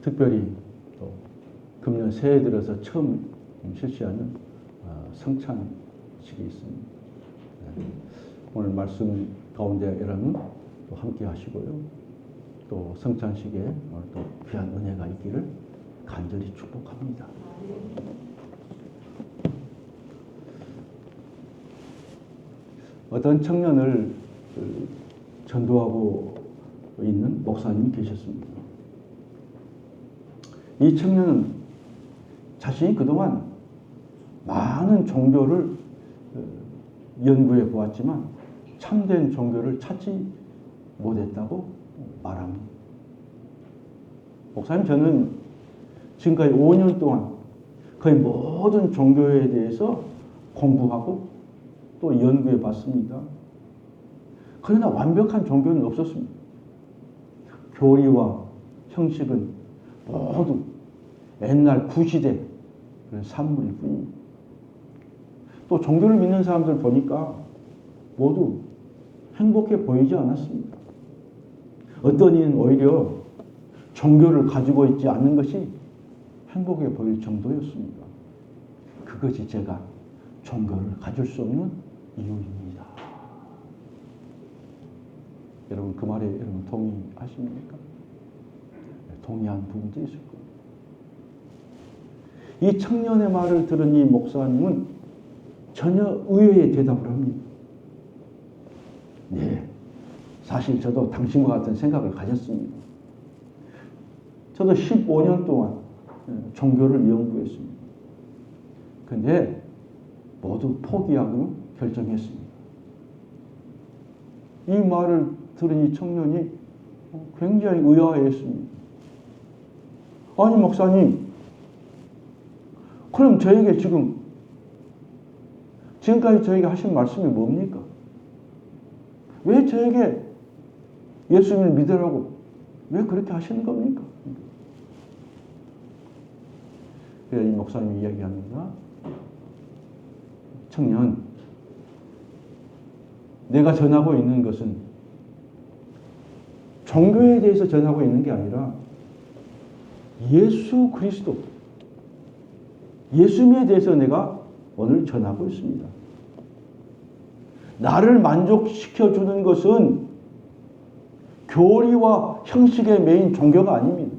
특별히 또 금년 새해 들어서 처음 실시하는 성찬식이 있습니다. 오늘 말씀 가운데 여러분 또 함께 하시고요. 또 성찬식에 또 귀한 은혜가 있기를 간절히 축복합니다. 어떤 청년을 전도하고 있는 목사님이 계셨습니다. 이 청년은 자신이 그동안 많은 종교를 연구해 보았지만 참된 종교를 찾지 못했다고 말합니다. 목사님, 저는 지금까지 5년 동안 거의 모든 종교에 대해서 공부하고 또 연구해 봤습니다. 그러나 완벽한 종교는 없었습니다. 교리와 형식은 모두 옛날 구시대 그런 산물일 뿐입니다. 또 종교를 믿는 사람들 보니까 모두 행복해 보이지 않았습니다. 어떤 이는 오히려 종교를 가지고 있지 않는 것이 행복해 보일 정도였습니다. 그것이 제가 종교를 가질 수 없는 이유입니다. 여러분, 그 말에 여러분 동의하십니까? 동의한 부분도 있을 겁니다. 이 청년의 말을 들은 이 목사님은 전혀 의외의 대답을 합니다. 네, 사실 저도 당신과 같은 생각을 가졌습니다. 저도 15년 동안 종교를 연구했습니다. 근데 모두 포기하고 결정했습니다. 이 말을 들은 이 청년이 굉장히 의아해했습니다. 아니, 목사님, 그럼 저에게 지금까지 저에게 하신 말씀이 뭡니까? 왜 저에게 예수님을 믿으라고 왜 그렇게 하시는 겁니까? 그래서 이 목사님이 이야기합니다. 청년, 내가 전하고 있는 것은 종교에 대해서 전하고 있는 게 아니라 예수 그리스도, 예수님에 대해서 내가 오늘 전하고 있습니다. 나를 만족시켜주는 것은 교리와 형식의 메인 종교가 아닙니다.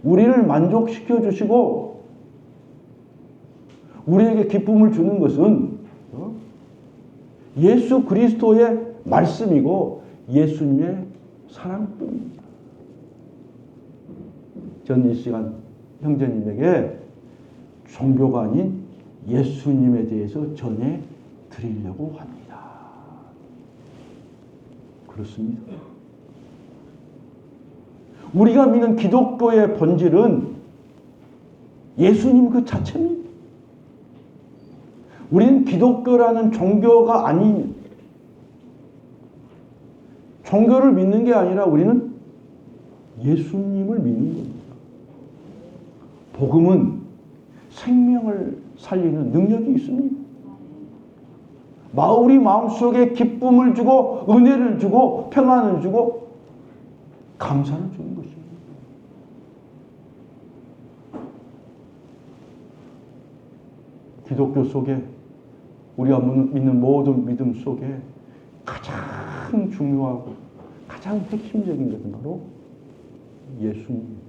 우리를 만족시켜 주시고 우리에게 기쁨을 주는 것은 예수 그리스도의 말씀이고 예수님의 사랑뿐입니다. 저는 이 시간 형제님에게 종교가 아닌 예수님에 대해서 전해 드리려고 합니다. 그렇습니다. 우리가 믿는 기독교의 본질은 예수님 그 자체입니다. 우리는 기독교라는 종교가 아닙니다. 종교를 믿는 게 아니라 우리는 예수님을 믿는 겁니다. 복음은 생명을 살리는 능력이 있습니다. 우리 마음속에 기쁨을 주고 은혜를 주고 평안을 주고 감사를 주는 것입니다. 기독교 속에 우리가 믿는 모든 믿음 속에 가장 중요하고 가장 핵심적인 것은 바로 예수님.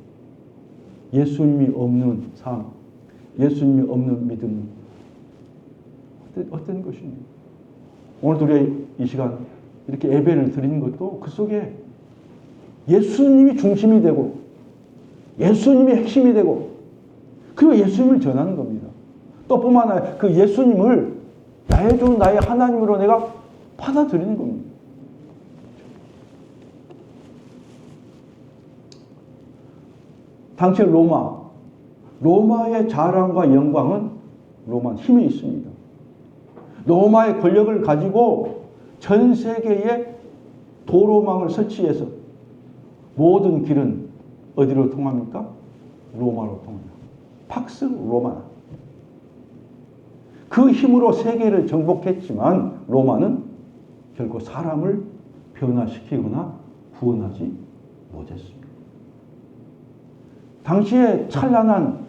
예수님이 없는 삶, 예수님이 없는 믿음. 어떤 것입니까? 오늘도 우리가 이 시간 이렇게 예배를 드리는 것도 그 속에 예수님이 중심이 되고 예수님이 핵심이 되고 그리고 예수님을 전하는 겁니다. 또 뿐만 아니라 그 예수님을 나의 주 나의 하나님으로 내가 받아들이는 겁니다. 당시 로마의 자랑과 영광은 로마는 힘이 있습니다. 로마의 권력을 가지고 전 세계에 도로망을 설치해서 모든 길은 어디로 통합니까? 로마로 통합니다. 팍스 로마나. 그 힘으로 세계를 정복했지만 로마는 결국 사람을 변화시키거나 구원하지 못했습니다. 당시에 찬란한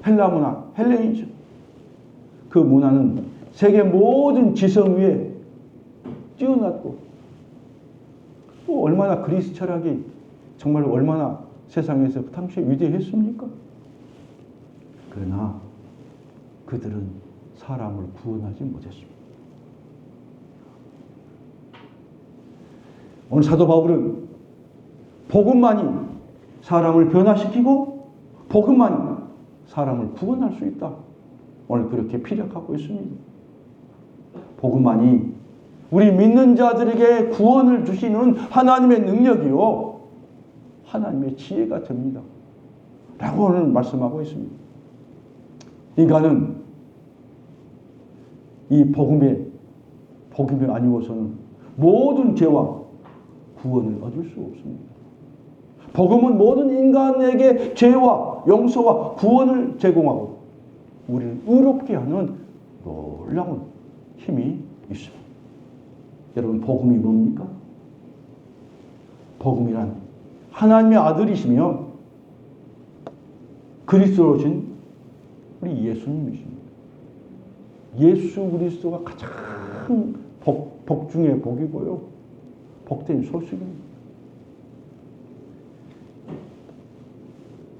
헬라 문화, 헬레니즘, 그 문화는 세계 모든 지성 위에 뛰어났고 또 얼마나 그리스 철학이 정말 얼마나 세상에서 당시에 위대했습니까? 그러나 그들은 사람을 구원하지 못했습니다. 오늘 사도 바울은 복음만이 사람을 변화시키고 복음만이 사람을 구원할 수 있다. 오늘 그렇게 피력하고 있습니다. 복음만이 우리 믿는 자들에게 구원을 주시는 하나님의 능력이요, 하나님의 지혜가 됩니다. 라고 오늘 말씀하고 있습니다. 인간은 이 복음이 아니고서는 모든 죄와 구원을 얻을 수 없습니다. 복음은 모든 인간에게 죄와 용서와 구원을 제공하고 우리를 의롭게 하는 놀라운 힘이 있습니다. 여러분, 복음이 뭡니까? 복음이란 하나님의 아들이시며 그리스도로 오신 우리 예수님이십니다. 예수 그리스도가 가장 복 중에 복이고요, 복된 소식입니다.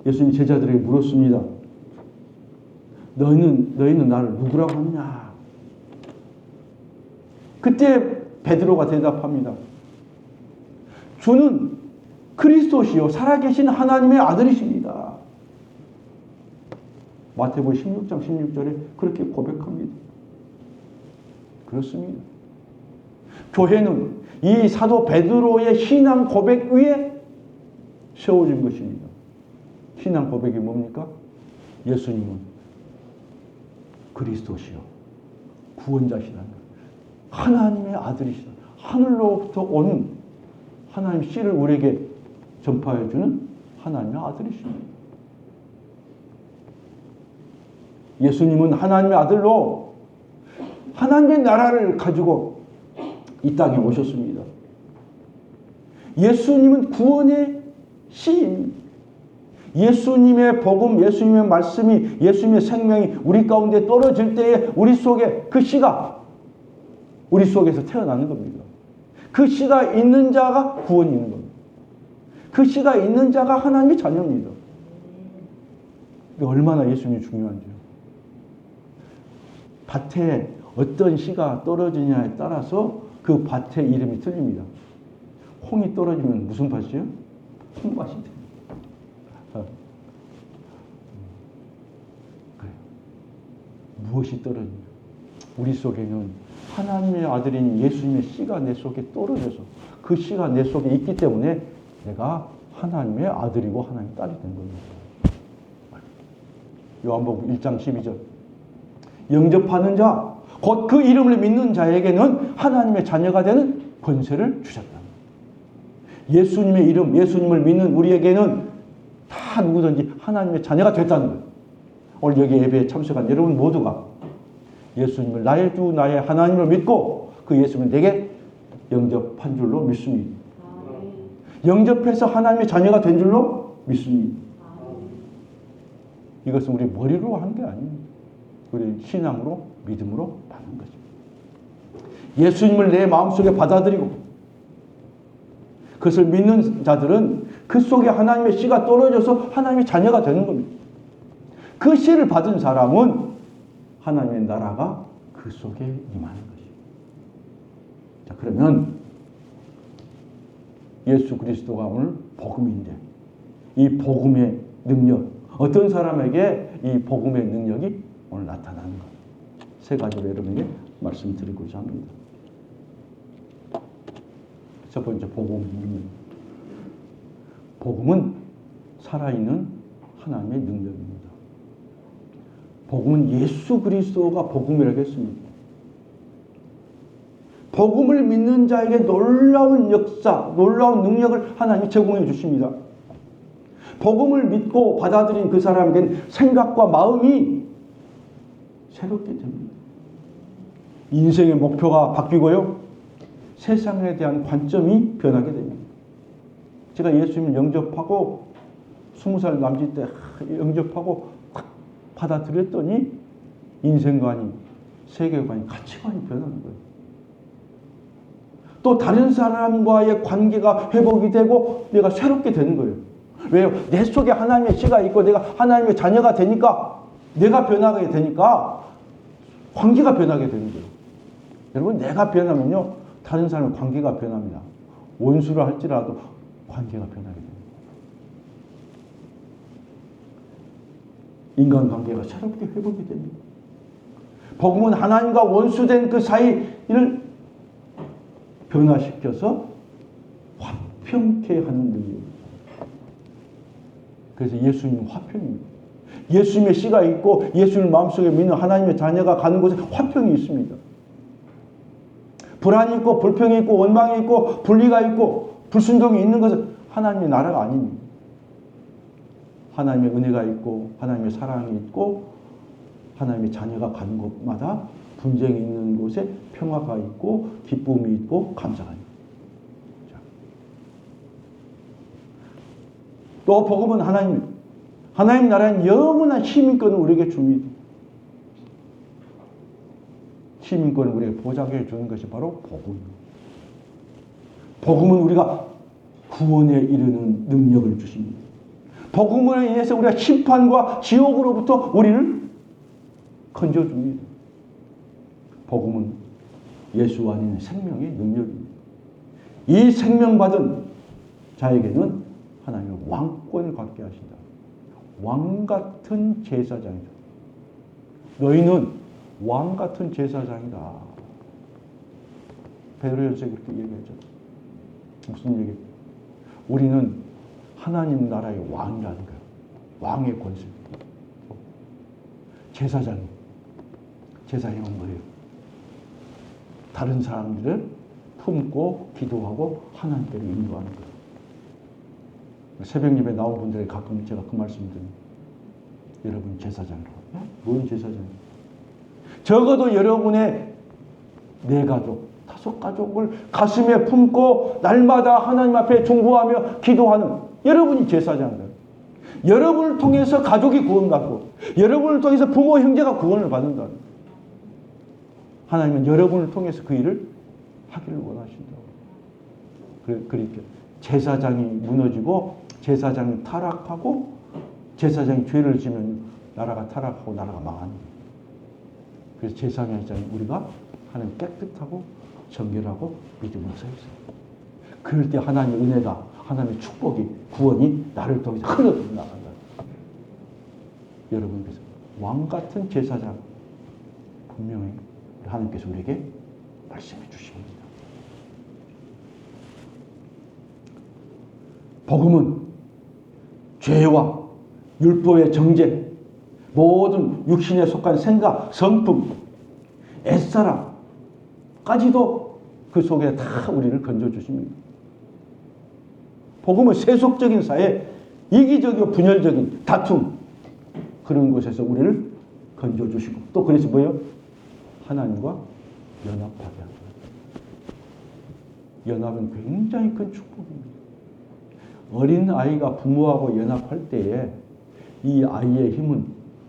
예수님 제자들에게 물었습니다. 너희는 나를 누구라고 하느냐? 그때 베드로가 대답합니다. 주는 그리스도시요 살아계신 하나님의 아들이십니다. 마태복음 16장 16절에 그렇게 고백합니다. 그렇습니다. 교회는 이 사도 베드로의 신앙 고백 위에 세워진 것입니다. 신앙 고백이 뭡니까? 예수님은 그리스도시요 구원자시다. 하나님의 아들이시다. 하늘로부터 온 하나님 씨를 우리에게 전파해 주는 하나님의 아들이십니다. 예수님은 하나님의 아들로 하나님의 나라를 가지고 이 땅에 오셨습니다. 예수님은 구원의 씨입니다. 예수님의 복음, 예수님의 말씀이, 예수님의 생명이 우리 가운데 떨어질 때에 우리 속에 그 씨가 우리 속에서 태어나는 겁니다. 그 씨가 있는 자가 구원이 있는 겁니다. 그 씨가 있는 자가 하나님의 자녀입니다. 얼마나 예수님이 중요한지요. 밭에 어떤 씨가 떨어지냐에 따라서 그 밭의 이름이 틀립니다. 홍이 떨어지면 무슨 밭이요? 홍밭이 됩니다. 그래요. 무엇이 떨어집니까? 우리 속에는 하나님의 아들인 예수님의 씨가 내 속에 떨어져서 그 씨가 내 속에 있기 때문에 내가 하나님의 아들이고 하나님의 딸이 된 겁니다. 요한복음 1장 12절. 영접하는 자, 곧 그 이름을 믿는 자에게는 하나님의 자녀가 되는 권세를 주셨다. 예수님의 이름, 예수님을 믿는 우리에게는 다 누구든지 하나님의 자녀가 됐다는 거예요. 오늘 여기 예배에 참석한 여러분 모두가 예수님을 나의 주, 나의 하나님을 믿고 그 예수님을 내게 영접한 줄로 믿습니다. 영접해서 하나님의 자녀가 된 줄로 믿습니다. 이것은 우리 머리로 하는 게 아닙니다. 우리 신앙으로, 믿음으로 받는 거죠. 예수님을 내 마음속에 받아들이고 그것을 믿는 자들은 그 속에 하나님의 씨가 떨어져서 하나님의 자녀가 되는 겁니다. 그 씨를 받은 사람은 하나님의 나라가 그 속에 임하는 것입니다. 자, 그러면 예수 그리스도가 오늘 복음인데 이 복음의 능력, 어떤 사람에게 이 복음의 능력이 오늘 나타나는 것. 세 가지로 여러분에게 말씀드리고자 합니다. 첫 번째, 복음입니다. 복음은 살아있는 하나님의 능력입니다. 복음은 예수 그리스도가 복음이라고 했습니다. 복음을 믿는 자에게 놀라운 역사, 놀라운 능력을 하나님이 제공해 주십니다. 복음을 믿고 받아들인 그 사람에게는 생각과 마음이 새롭게 됩니다. 인생의 목표가 바뀌고요. 세상에 대한 관점이 변하게 됩니다. 제가 예수님을 영접하고 20살 남짓 때 영접하고 딱 받아들였더니 인생관이, 세계관이, 가치관이 변하는 거예요. 또 다른 사람과의 관계가 회복이 되고 내가 새롭게 되는 거예요. 왜요? 내 속에 하나님의 씨가 있고 내가 하나님의 자녀가 되니까, 내가 변하게 되니까 관계가 변하게 되는 거예요. 여러분, 내가 변하면요, 다른 사람의 관계가 변합니다. 원수를 할지라도 관계가 변하게 됩니다. 인간관계가 새롭게 회복이 됩니다. 복음은 하나님과 원수된 그 사이를 변화시켜서 화평케 하는 능력입니다. 그래서 예수님은 화평입니다. 예수님의 씨가 있고 예수님을 마음속에 믿는 하나님의 자녀가 가는 곳에 화평이 있습니다. 불안이 있고 불평이 있고 원망이 있고 분리가 있고 불순종이 있는 것은 하나님의 나라가 아닙니다. 하나님의 은혜가 있고 하나님의 사랑이 있고 하나님의 자녀가 가는 곳마다 분쟁이 있는 곳에 평화가 있고 기쁨이 있고 감사가 있고. 또 복음은 하나님 나라의 영원한 시민권을 우리에게 줍니다. 시민권을 우리에게 보장해 주는 것이 바로 복음입니다. 복음은 우리가 구원에 이르는 능력을 주십니다. 복음으로 인해서 우리가 심판과 지옥으로부터 우리를 건져줍니다. 복음은 예수 안에 있는 생명의 능력입니다. 이 생명받은 자에게는 하나님의 왕권을 갖게 하신다. 왕같은 제사장이다. 너희는 왕같은 제사장이다. 베드로전서에 그렇게 얘기했죠. 무슨 얘기? 우리는 하나님 나라의 왕이라는 거예요. 왕의 권세. 제사장은 뭐예요? 다른 사람들을 품고 기도하고 하나님께로 인도하는 거예요. 새벽 예배 나온 분들에게 가끔 제가 그 말씀 드립니다. 여러분 제사장이라고. 뭔 제사장이에요? 적어도 여러분의 4가족, 5가족을 가슴에 품고 날마다 하나님 앞에 중보하며 기도하는 여러분이 제사장이에요. 여러분을 통해서 가족이 구원받고 여러분을 통해서 부모, 형제가 구원을 받는다. 하나님은 여러분을 통해서 그 일을 하기를 원하신다고. 그러니까 제사장이 무너지고 제사장이 타락하고 제사장이 죄를 지면 나라가 타락하고 나라가 망하는 거예요. 그래서 제사장이 우리가 하나님 깨끗하고 정결하고 믿음으로 서 있어요. 그럴 때 하나님의 은혜가, 하나님의 축복이, 구원이 나를 통해서 흘러들어 나간다. 여러분, 그래서 왕같은 제사장 분명히 하나님께서 우리에게 말씀해 주십니다. 복음은 죄와 율법의 정죄, 모든 육신에 속한 생각, 성품, 애사람까지도 그 속에 다 우리를 건져주십니다. 복음은 세속적인 사회, 이기적이고 분열적인 다툼, 그런 곳에서 우리를 건져주시고, 또 그래서 뭐예요? 하나님과 연합하게 합니다. 연합은 굉장히 큰 축복입니다. 어린 아이가 부모하고 연합할 때에 이 아이의 힘은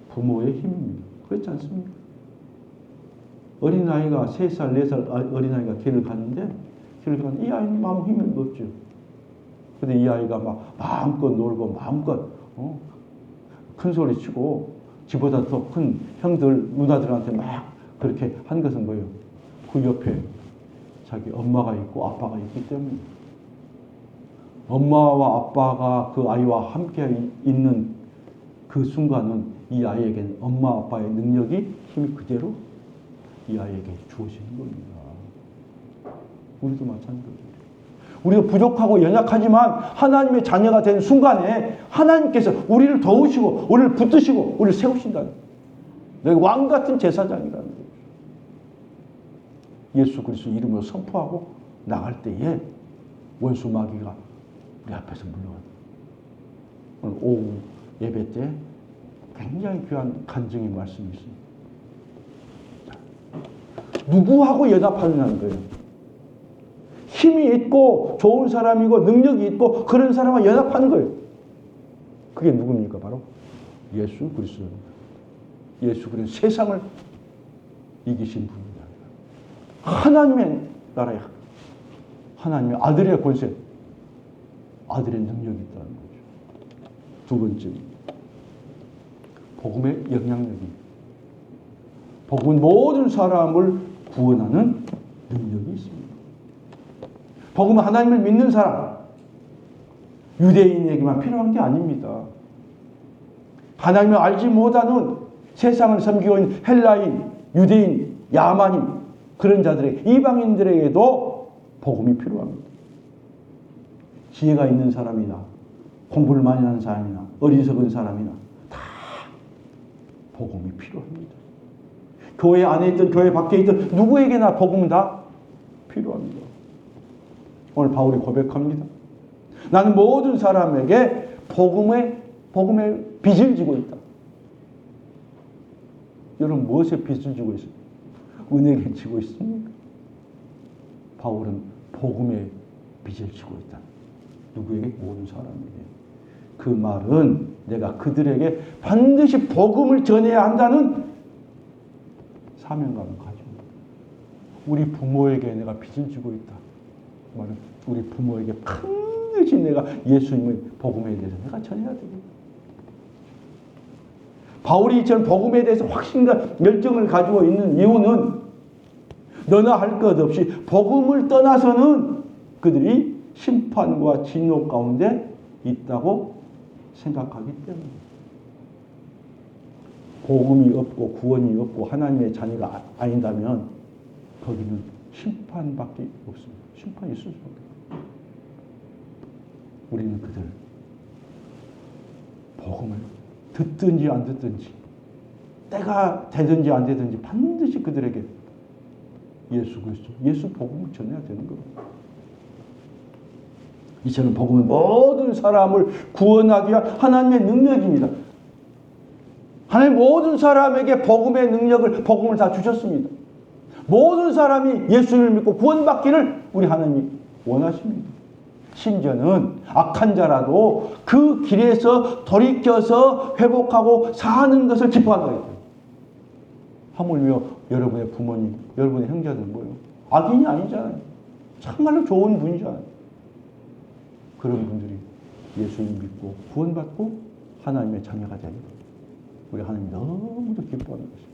부모의 힘입니다. 그렇지 않습니까? 어린아이가 3살, 4살 어린아이가 길을 갔는데 이 아이는 아무 힘이 없죠. 근데 이 아이가 막 마음껏 놀고 마음껏 큰 소리 치고 지보다 더 큰 형들, 누나들한테 막 그렇게 한 것은 뭐예요? 그 옆에 자기 엄마가 있고 아빠가 있기 때문에. 엄마와 아빠가 그 아이와 함께 있는 그 순간은 이 아이에게는 엄마 아빠의 능력이, 힘이 그대로 이 아이에게 주어지는 겁니다. 우리도 마찬가지예요. 우리도 부족하고 연약하지만 하나님의 자녀가 된 순간에 하나님께서 우리를 도우시고 우리를 붙드시고 우리를 세우신다는 거예요. 너희 왕같은 제사장이라는 거예요. 예수 그리스도 이름으로 선포하고 나갈 때에 원수 마귀가 우리 앞에서 물러간다. 오늘 오후 예배 때 굉장히 귀한 간증의 말씀이 있습니다. 누구하고 연합하느냐는 거예요. 힘이 있고 좋은 사람이고 능력이 있고 그런 사람과 연합하는 거예요. 그게 누굽니까? 바로 예수 그리스도입니다. 예수 그리스도 세상을 이기신 분입니다. 하나님의 나라에 하나님의 아들의 권세, 아들의 능력이 있다는 거죠. 두 번째, 복음의 영향력입니다. 복음은 모든 사람을 구원하는 능력이 있습니다. 복음은 하나님을 믿는 사람, 유대인에게만 필요한 게 아닙니다. 하나님을 알지 못하는 세상을 섬기고 있는 헬라인, 유대인, 야만인 그런 자들에게, 이방인들에게도 복음이 필요합니다. 지혜가 있는 사람이나 공부를 많이 하는 사람이나 어리석은 사람이나 다 복음이 필요합니다. 교회 안에 있든 교회 밖에 있든 누구에게나 복음은 다 필요합니다. 오늘 바울이 고백합니다. 나는 모든 사람에게 복음의 빚을 지고 있다. 여러분 무엇에 빚을 지고 있습니까? 은혜를 지고 있습니까? 바울은 복음의 빚을 지고 있다. 누구에게? 모든 사람에게. 그 말은 내가 그들에게 반드시 복음을 전해야 한다는 사명감을 가지고 있다. 우리 부모에게 내가 빚을 지고 있다. 그 말은 우리 부모에게 반드시 내가 예수님의 복음에 대해서 내가 전해야 되겠다. 바울이 전 복음에 대해서 확신과 열정을 가지고 있는 이유는 너나 할 것 없이 복음을 떠나서는 그들이 심판과 진노 가운데 있다고 생각하기 때문에. 복음이 없고 구원이 없고 하나님의 자녀가 아닌다면 거기는 심판밖에 없습니다. 심판이 있을 수밖에 없습니다. 우리는 그들 복음을 듣든지 안 듣든지 때가 되든지 안 되든지 반드시 그들에게 예수 그리스도, 예수 복음을 전해야 되는 겁니다. 이처럼 복음은 모든 사람을 구원하기 위한 하나님의 능력입니다. 하나님 모든 사람에게 복음의 능력을, 복음을 다 주셨습니다. 모든 사람이 예수를 믿고 구원받기를 우리 하나님이 원하십니다. 심지어는 악한 자라도 그 길에서 돌이켜서 회복하고 사는 것을 기뻐한다. 하물며 여러분의 부모님, 여러분의 형제들 뭐예요? 악인이 아니잖아요. 정말로 좋은 분이잖아요. 그런 분들이 예수를 믿고 구원받고 하나님의 자녀가 되는 거예요. 우리 하나님 너무도 기뻐하는 것입니다.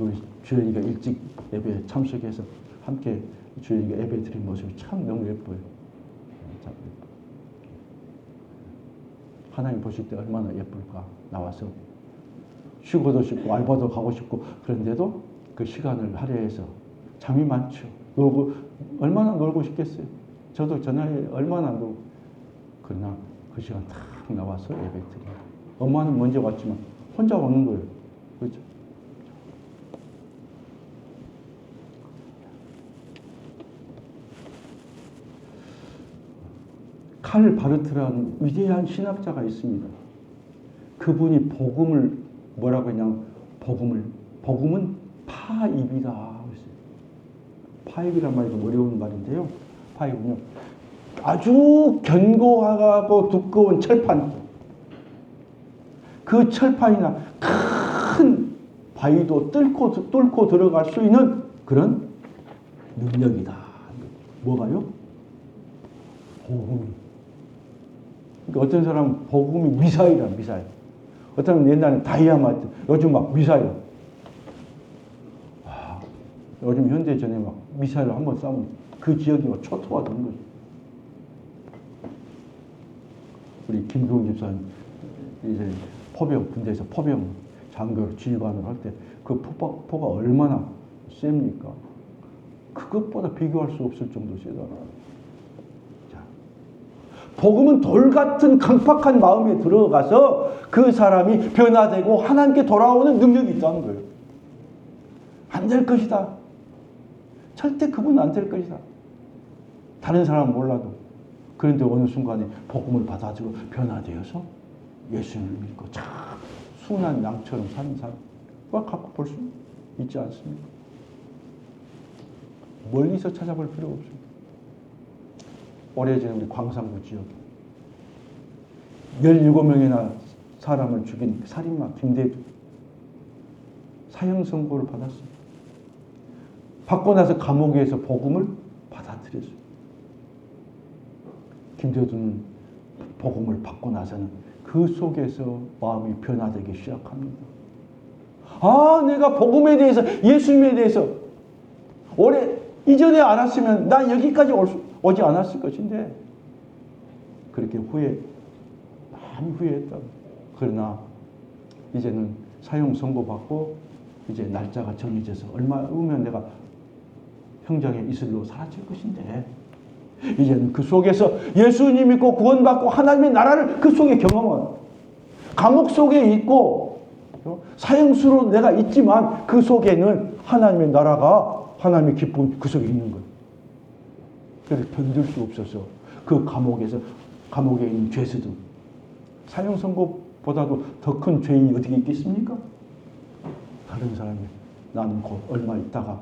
우리 주연이가 일찍 예배에 참석해서 함께 주연이가 예배 드린 모습이 참 너무 예뻐요. 참 예뻐요. 하나님 보실 때 얼마나 예쁠까. 나와서 쉬고도 싶고 알바도 가고 싶고 그런데도 그 시간을 할애해서 잠이 많죠. 놀고 얼마나 놀고 싶겠어요. 저도 전화에 얼마나 놀고. 그러나 그 시간 딱 나와서 예배 드려요. 엄마는 먼저 왔지만 혼자 오는 거예요. 그렇죠? 칼 바르트라는 위대한 신학자가 있습니다. 그분이 복음을 뭐라고 했냐면 복음은 파입이다. 파입이란 말이 좀 어려운 말인데요. 파입은요, 아주 견고하고 두꺼운 철판, 그 철판이나 큰 바위도 뚫고 들어갈 수 있는 그런 능력이다. 뭐가요? 복음이. 그러니까 어떤 사람은 복음이 미사일이야, 미사일. 어떤 사람은 옛날에 다이아마트, 요즘 막 미사일. 와, 요즘 현대전에 막 미사일을 한번 쏴면 그 지역이 막 초토화되는 거죠. 우리 김동훈 집사님, 이제 군대에서 포병 장교로 지휘관을 할 때 그 포가 얼마나 셉니까? 그것보다 비교할 수 없을 정도 세잖아요. 자, 복음은 돌 같은 강팍한 마음에 들어가서 그 사람이 변화되고 하나님께 돌아오는 능력이 있다는 거예요. 안 될 것이다. 절대 그분은 안 될 것이다. 다른 사람은 몰라도. 그런데 어느 순간에 복음을 받아들고 변화되어서 예수님을 믿고 참 순한 양처럼 사는 사람과 갖고 볼 수 있지 않습니까? 멀리서 찾아볼 필요가 없습니다. 오래전에 우리 광산구 지역 17명이나 사람을 죽인 살인마 김대중 사형 선고를 받았어요. 받고 나서 감옥에서 복음을 받아들였어요. 김대중은 복음을 받고 나서는 그 속에서 마음이 변화되기 시작합니다. 아, 내가 복음에 대해서, 예수님에 대해서 이전에 알았으면 난 여기까지 오지 않았을 것인데, 그렇게 많이 후회했다고. 그러나 이제는 사형 선고받고 이제 날짜가 정해져서 얼마 후면 내가 형장의 이슬로 사라질 것인데, 이제는 그 속에서 예수님 믿고 구원받고 하나님의 나라를 그 속에 경험한, 감옥 속에 있고 사형수로 내가 있지만 그 속에는 하나님의 나라가, 하나님의 기쁨 그 속에 있는 거예요. 그래서 견딜 수 없어서 그 감옥에 있는 죄수들, 사형 선고보다도 더 큰 죄인이 어디 있겠습니까? 다른 사람이 나는 곧 얼마 있다가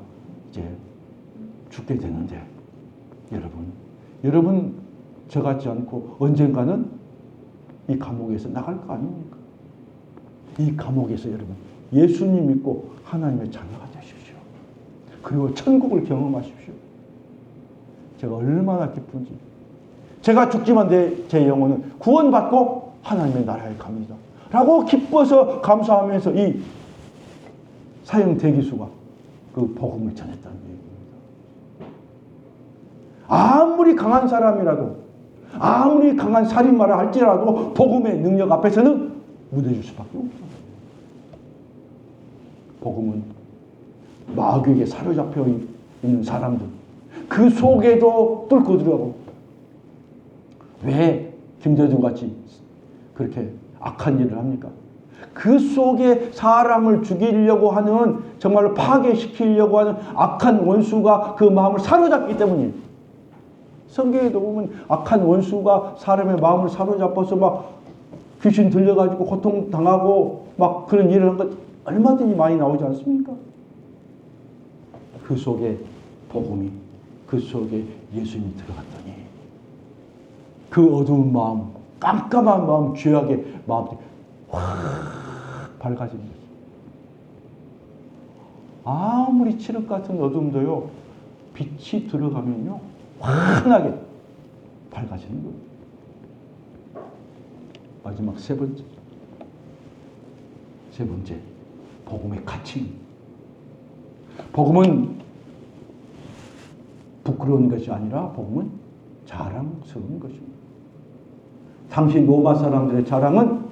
이제 죽게 되는데, 여러분 저 같지 않고 언젠가는 이 감옥에서 나갈 거 아닙니까? 이 감옥에서 여러분 예수님 믿고 하나님의 자녀가 되십시오. 그리고 천국을 경험하십시오. 제가 얼마나 기쁜지. 제가 죽지만 제 영혼은 구원받고 하나님의 나라에 갑니다 라고 기뻐서 감사하면서 이 사형 대기수가 그 복음을 전했다는 얘기입니다. 아무리 강한 사람이라도, 아무리 강한 살인마라 할지라도 복음의 능력 앞에서는 무너질 수밖에 없어요. 복음은 마귀에게 사로잡혀 있는 사람들, 그 속에도 뚫고 들어가고, 왜 김대중 같이 그렇게 악한 일을 합니까? 그 속에 사람을 죽이려고 하는, 정말로 파괴시키려고 하는 악한 원수가 그 마음을 사로잡기 때문이에요. 성경에도 보면 악한 원수가 사람의 마음을 사로잡아서 막 귀신 들려가지고 고통당하고 막 그런 일을 한 것 얼마든지 많이 나오지 않습니까? 그 속에 복음이, 그 속에 예수님이 들어갔더니 그 어두운 마음, 깜깜한 마음, 죄악의 마음들이 확 밝아집니다. 아무리 칠흑 같은 어둠도요, 빛이 들어가면요 환하게 밝아지는 거예요. 마지막 세 번째, 복음의 가치. 복음은 부끄러운 것이 아니라 복음은 자랑스러운 것입니다. 당시 로마 사람들의 자랑은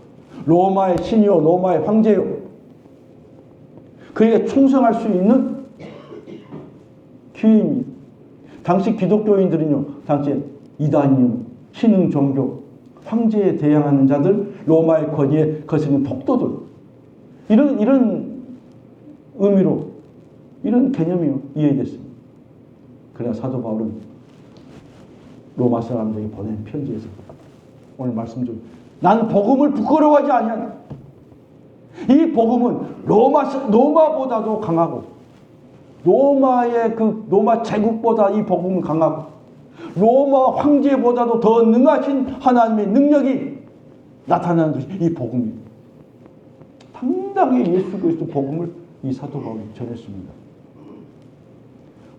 로마의 신이요, 로마의 황제요, 그에게 충성할 수 있는 기회입니다. 당시 기독교인들은요, 당시 이단이요, 신흥 종교, 황제에 대항하는 자들, 로마의 권위에 거스는 독도들, 이런 의미로, 이런 개념이 이해됐습니다. 그러나 사도 바울은 로마 사람들에게 보낸 편지에서 오늘 말씀 중, 나는 복음을 부끄러워하지 아니한다. 이 복음은 로마보다도 강하고, 로마 제국보다 이 복음은 강하고, 로마 황제보다도 더 능하신 하나님의 능력이 나타나는 것이 이 복음입니다. 당당히 예수 그리스도 복음을 이 사도 바울이 전했습니다.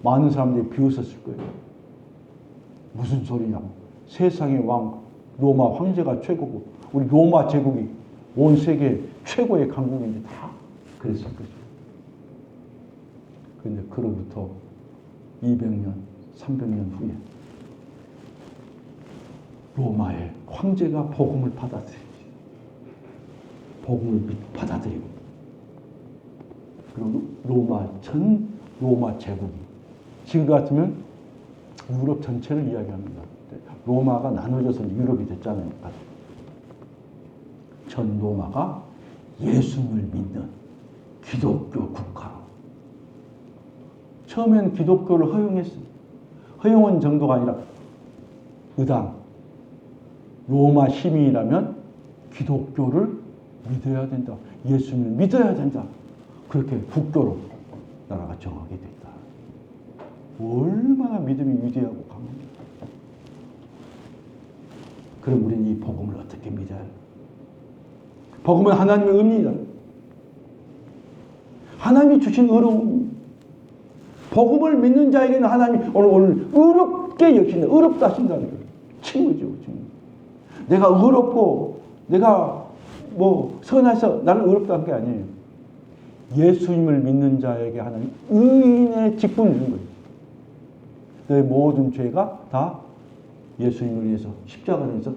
많은 사람들이 비웃었을 거예요. 무슨 소리냐고. 세상의 왕, 로마 황제가 최고고, 우리 로마 제국이 온 세계 최고의 강국인데 다 그랬을 거죠. 그런데 그로부터 200년, 300년 후에 로마의 황제가 복음을 받아들이고, 그리고 전 로마 제국이, 지금 같으면 유럽 전체를 이야기합니다. 로마가 나눠져서 유럽이 됐잖아요. 전 로마가 예수를 믿는 기독교 국가로. 처음엔 기독교를 허용했어요. 허용한 정도가 아니라 의당, 로마 시민이라면 기독교를 믿어야 된다. 예수님을 믿어야 된다. 그렇게 국교로 나라가 정하게 됐다. 얼마나 믿음이 위대하고 강합니까? 그럼 우리는 이 복음을 어떻게 믿어야 해요? 복음은 하나님의 은혜이다. 하나님이 주신 의로움. 복음을 믿는 자에게는 하나님이 오늘 의롭게 여신다. 의롭다 하신다는 거예요. 친구죠. 친구. 내가 의롭고 내가 뭐 선해서 나는 의롭다는 게 아니에요. 예수님을 믿는 자에게 하나님 의인의 직분을 주는 거예요. 너의 모든 죄가 다 예수님을 위해서 십자가를 위해서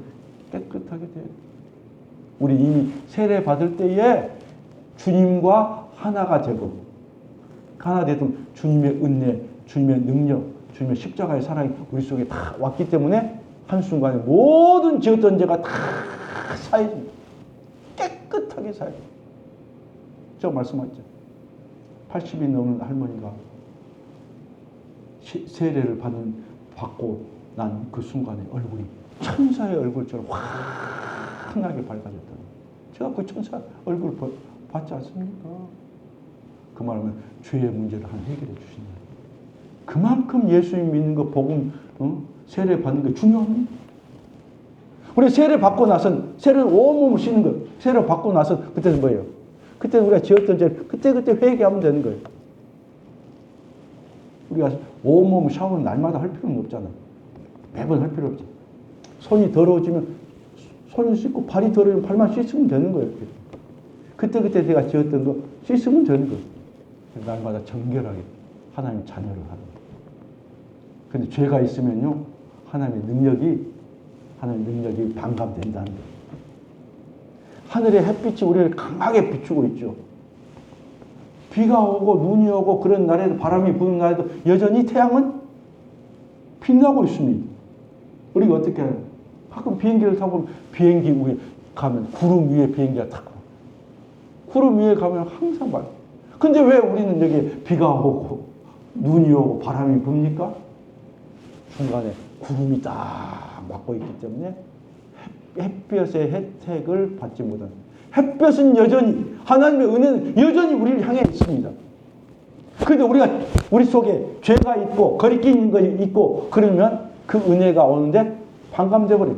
깨끗하게 돼요. 우리 이미 세례 받을 때에 주님과 하나가 되고 하나 되던 주님의 은혜, 주님의 능력, 주님의 십자가의 사랑이 우리 속에 다 왔기 때문에 한순간에 모든 지었던 죄가 다 사해집니다. 깨끗하게 사해집니다. 제가 말씀하셨죠. 80이 넘은 할머니가 세례를 받고 난 그 순간에 얼굴이 천사의 얼굴처럼 환하게 밝아졌다. 제가 그 천사 얼굴 봤지 않습니까? 그 말하면 죄의 문제를 하나 해결해 주신다. 그만큼 예수님 믿는 거, 복음, 세례 받는 게 중요합니다. 우리 세례 받고 나선 세례를 온몸을 씻는 거예요. 세례 받고 나서 그때는 뭐예요? 그때는 우리가 지었던 죄를 그때 회개하면 되는 거예요. 우리가 온몸 샤워는 날마다 할 필요는 없잖아요. 매번 할 필요 없죠. 손이 더러워지면 손을 씻고 발이 더러우면 발만 씻으면 되는 거예요. 그때 내가 지었던 거 씻으면 되는 거예요. 날마다 정결하게 하나님 자녀를 하는 거예요. 근데 죄가 있으면요, 하나님의 능력이 반감된다는 거예요. 하늘의 햇빛이 우리를 강하게 비추고 있죠. 비가 오고 눈이 오고 그런 날에도 바람이 부는 날에도 여전히 태양은 빛나고 있습니다. 우리가 어떻게 해요? 가끔 비행기를 타고 비행기 위에 가면 구름 위에 비행기가 타고 구름 위에 가면 항상 맑아요. 근데 왜 우리는 여기 비가 오고 눈이 오고 바람이 붑니까? 중간에 구름이 딱 막고 있기 때문에 햇볕의 혜택을 받지 못하는. 햇볕은 여전히, 하나님의 은혜는 여전히 우리를 향해 있습니다. 그런데 우리 속에 죄가 있고 거리끼 있는 것이 있고 그러면 그 은혜가 오는데 반감돼 버려요.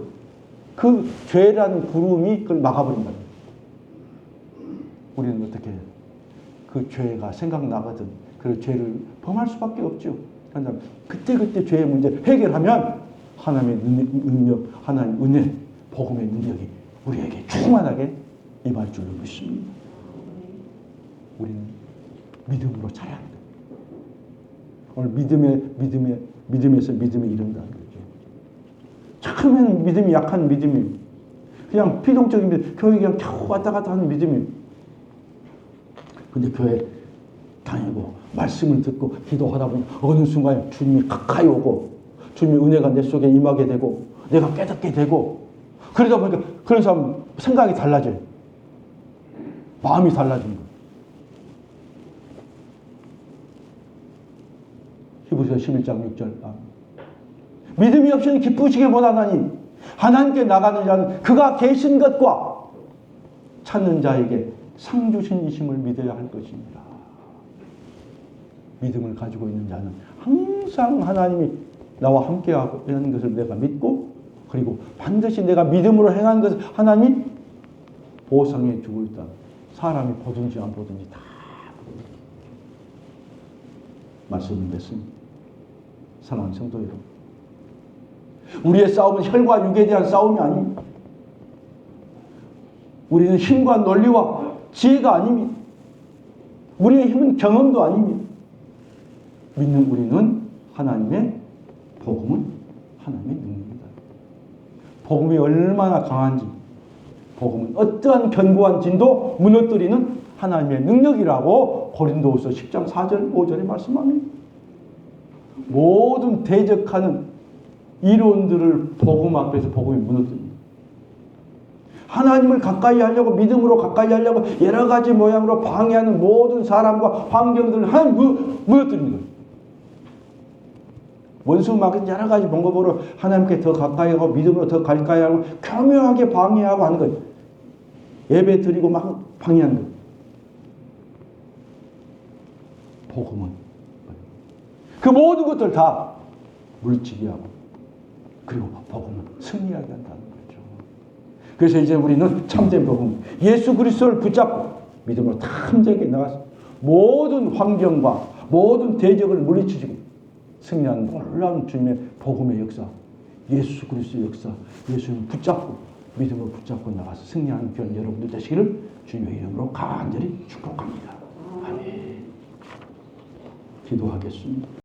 그 죄라는 구름이 그걸 막아버린다. 우리는 어떻게 해요? 그 죄가 생각나거든. 그 죄를 범할 수밖에 없죠. 그런데 그때 죄의 문제를 해결하면 하나님의 능력, 하나님의 은혜, 복음의 능력이 우리에게 충만하게 임할 줄로 믿습니다. 우리는 믿음으로 자야 합니다. 오늘 믿음에서 믿음에 이른다는 거죠. 처음에는 믿음이 약한 믿음이에요. 그냥 피동적인 믿음, 교회 그냥 겨우 왔다 갔다 하는 믿음이에요. 근데 교회 다니고 말씀을 듣고 기도하다 보니 어느 순간에 주님이 가까이 오고 주님의 은혜가 내 속에 임하게 되고 내가 깨닫게 되고 그러다 보니까 그런 사람 생각이 달라져요. 마음이 달라진 거예요. 히브리서 11장 6절. 믿음이 없이는 기쁘시게 못하나니 하나님께 나가는 자는 그가 계신 것과 찾는 자에게 상 주신 이심을 믿어야 할 것입니다. 믿음을 가지고 있는 자는 항상 하나님이 나와 함께 하는 것을 내가 믿고 그리고 반드시 내가 믿음으로 행하는 것을 하나님이 보상해 주고 있다. 사람이 보든지 안 보든지 다 말씀을 맺습니다. 사랑하는 성도 여러분, 우리의 싸움은 혈과 육에 대한 싸움이 아닙니다. 우리는 힘과 논리와 지혜가 아닙니다. 우리의 힘은 경험도 아닙니다. 믿는 우리는 하나님의 복음은 하나님의 능력이다. 복음이 얼마나 강한지, 복음은 어떠한 견고한 진도 무너뜨리는 하나님의 능력이라고 고린도후서 10장 4절 5절에 말씀합니다. 모든 대적하는 이론들을 복음 앞에서 복음이 무너뜨립니다. 하나님을 가까이 하려고 믿음으로 가까이 하려고 여러 가지 모양으로 방해하는 모든 사람과 환경들을 하나님 무너뜨리는 거예요. 원수 막은 여러 가지 방법으로 하나님께 더 가까이 하고 믿음으로 더 가까이 하고 교묘하게 방해하고 하는 거예요. 예배 드리고 막 방해하는 거예요. 복음은 그 모든 것들 다 물리치게 하고 그리고 복음은 승리하게 한다는 거죠. 그래서 이제 우리는 참된 복음, 예수 그리스도를 붙잡고 믿음으로 탐정에 나가서 모든 환경과 모든 대적을 물리치고 승리하는 놀라운 주님의 복음의 역사, 예수 그리스도의 역사, 예수님을 붙잡고 믿음으로 붙잡고 나가서 승리하는 귀한 여러분들 되시기를 주님의 이름으로 간절히 축복합니다. 아멘. 기도하겠습니다.